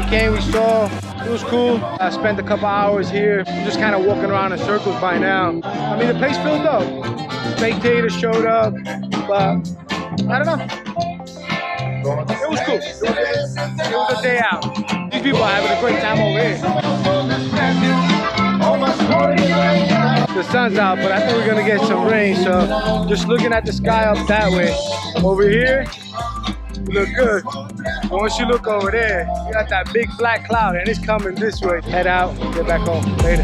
We came, we saw, it was cool. I spent a couple hours here, just kind of walking around in circles by now. I mean, the place filled up. Spectators showed up, but I don't know. It was cool. It was a day out. These people are having a great time over here. The sun's out, but I think we're gonna get some rain, so just looking at the sky up that way. Over here, we look good. Once you look over there, you got that big black cloud and it's coming this way. Head out, get back home later.